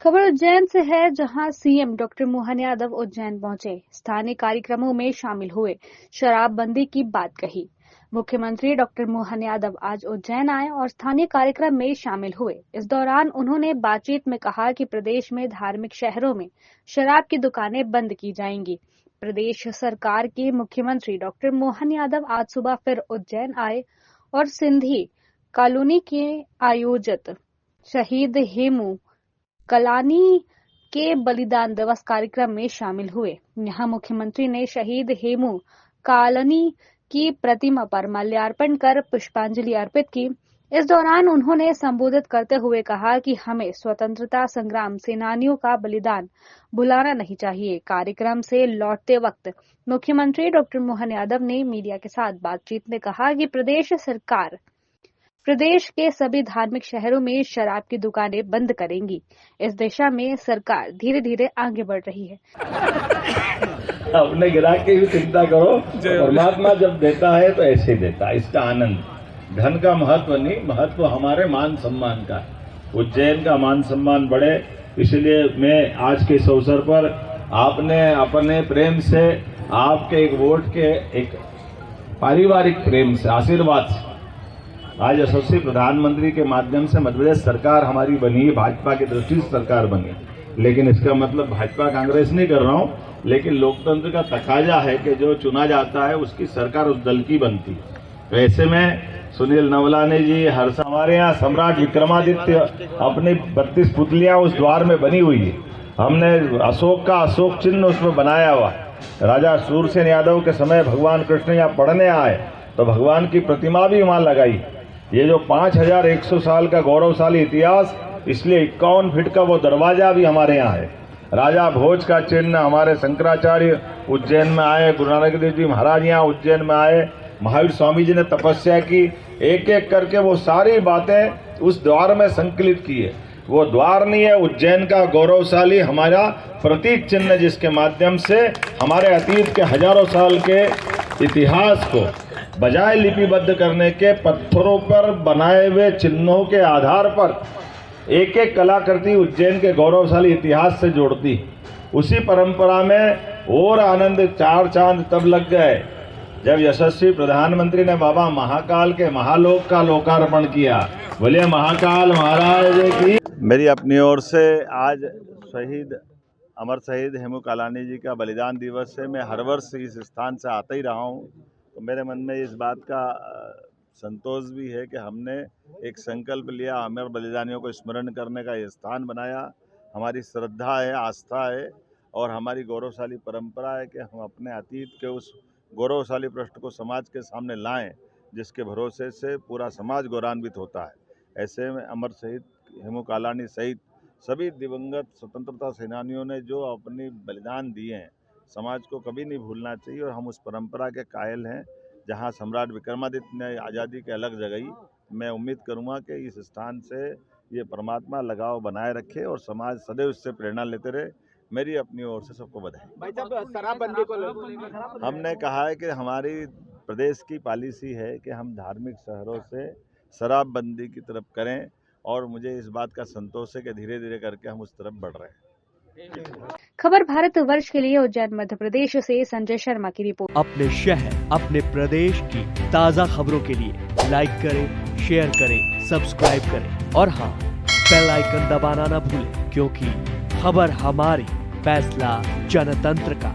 खबर उज्जैन से है, जहां सीएम डॉक्टर मोहन यादव उज्जैन पहुंचे, स्थानीय कार्यक्रमों में शामिल हुए, शराबबंदी की बात कही। मुख्यमंत्री डॉक्टर मोहन यादव आज उज्जैन आए और स्थानीय कार्यक्रम में शामिल हुए। इस दौरान उन्होंने बातचीत में कहा कि प्रदेश में धार्मिक शहरों में शराब की दुकानें बंद की जाएंगी। प्रदेश सरकार के मुख्यमंत्री डॉक्टर मोहन यादव आज सुबह फिर उज्जैन आए और सिंधी कॉलोनी के आयोजित शहीद हेमू कालानी के बलिदान दिवस कार्यक्रम में शामिल हुए। यहां मुख्यमंत्री ने शहीद हेमू कालानी की प्रतिमा पर माल्यार्पण कर पुष्पांजलि अर्पित की। इस दौरान उन्होंने संबोधित करते हुए कहा कि हमें स्वतंत्रता संग्राम सेनानियों का बलिदान भुलाना नहीं चाहिए। कार्यक्रम से लौटते वक्त मुख्यमंत्री डॉक्टर मोहन यादव ने मीडिया के साथ बातचीत में कहा कि प्रदेश सरकार प्रदेश के सभी धार्मिक शहरों में शराब की दुकानें बंद करेंगी। इस दिशा में सरकार धीरे धीरे आगे बढ़ रही है। अपने ग्राहक की भी चिंता करो, परमात्मा जब देता है तो ऐसे ही देता है। इसका आनंद, धन का महत्व नहीं, महत्व हमारे मान सम्मान का। उज्जैन का मान सम्मान बढ़े, इसलिए मैं आज के इस अवसर पर आपने अपने प्रेम से, आपके एक वोट के, एक पारिवारिक प्रेम से, आशीर्वाद से आज यशस्वी प्रधानमंत्री के माध्यम से मध्य प्रदेश सरकार हमारी बनी है, भाजपा की दृष्टि से सरकार बनी। लेकिन इसका मतलब भाजपा कांग्रेस नहीं कर रहा हूं, लेकिन लोकतंत्र का तकाजा है कि जो चुना जाता है उसकी सरकार उस दल की बनती है। तो ऐसे में सुनील नवलाने जी, हमारे यहाँ सम्राट विक्रमादित्य अपनी 32 पुतलियां उस द्वार में बनी हुई है। हमने अशोक का अशोक चिन्ह उसमें बनाया हुआ। राजा सूरसेन यादव के समय भगवान कृष्ण यहाँ पढ़ने आए तो भगवान की प्रतिमा भी वहाँ लगाई। ये जो 5100 साल का गौरवशाली इतिहास, इसलिए 51 फीट का वो दरवाजा भी हमारे यहाँ है। राजा भोज का चिन्ह, हमारे शंकराचार्य उज्जैन में आए, गुरु नानक देव जी महाराज यहाँ उज्जैन में आए, महावीर स्वामी जी ने तपस्या की, एक एक करके वो सारी बातें उस द्वार में संकलित की है। वो द्वार नहीं है, उज्जैन का गौरवशाली हमारा प्रतीक चिन्ह, जिसके माध्यम से हमारे अतीत के हजारों साल के इतिहास को बजाय लिपिबद्ध करने के पत्थरों पर बनाए हुए चिन्हों के आधार पर एक एक कलाकृति उज्जैन के गौरवशाली इतिहास से जोड़ती। उसी परंपरा में और आनंद, चार चांद तब लग गए जब यशस्वी प्रधानमंत्री ने बाबा महाकाल के महालोक का लोकार्पण किया। बोलिए महाकाल महाराज की। मेरी अपनी ओर से आज अमर शहीद हेमू कालानी जी का बलिदान दिवस है। मैं हर वर्ष इस स्थान से आता ही रहा हूँ, तो मेरे मन में इस बात का संतोष भी है कि हमने एक संकल्प लिया, अमर बलिदानियों को स्मरण करने का ये स्थान बनाया। हमारी श्रद्धा है, आस्था है और हमारी गौरवशाली परंपरा है कि हम अपने अतीत के उस गौरवशाली पृष्ठ को समाज के सामने लाएं, जिसके भरोसे से पूरा समाज गौरवान्वित होता है। ऐसे में अमर शहीद हेमू कालानी सहित सभी दिवंगत स्वतंत्रता सेनानियों ने जो अपनी बलिदान दिए हैं, समाज को कभी नहीं भूलना चाहिए। और हम उस परंपरा के कायल हैं जहां सम्राट विक्रमादित्य ने आज़ादी के अलग जगाई। मैं उम्मीद करूंगा कि इस स्थान से ये परमात्मा लगाव बनाए रखे और समाज सदैव इससे प्रेरणा लेते रहे। मेरी अपनी ओर से सबको बधाई। भाई साहब, शराबबंदी को हमने कहा है कि हमारी प्रदेश की पॉलिसी है कि हम धार्मिक शहरों से शराबबंदी की तरफ करें और मुझे इस बात का संतोष है कि धीरे धीरे करके हम उस तरफ बढ़ रहे हैं। खबर भारत वर्ष के लिए उज्जैन मध्य प्रदेश से संजय शर्मा की रिपोर्ट। अपने शहर, अपने प्रदेश की ताज़ा खबरों के लिए लाइक करें, शेयर करें, सब्सक्राइब करें और हाँ, बेल आइकन दबाना ना भूलें, क्योंकि खबर हमारी, फैसला जनतंत्र का।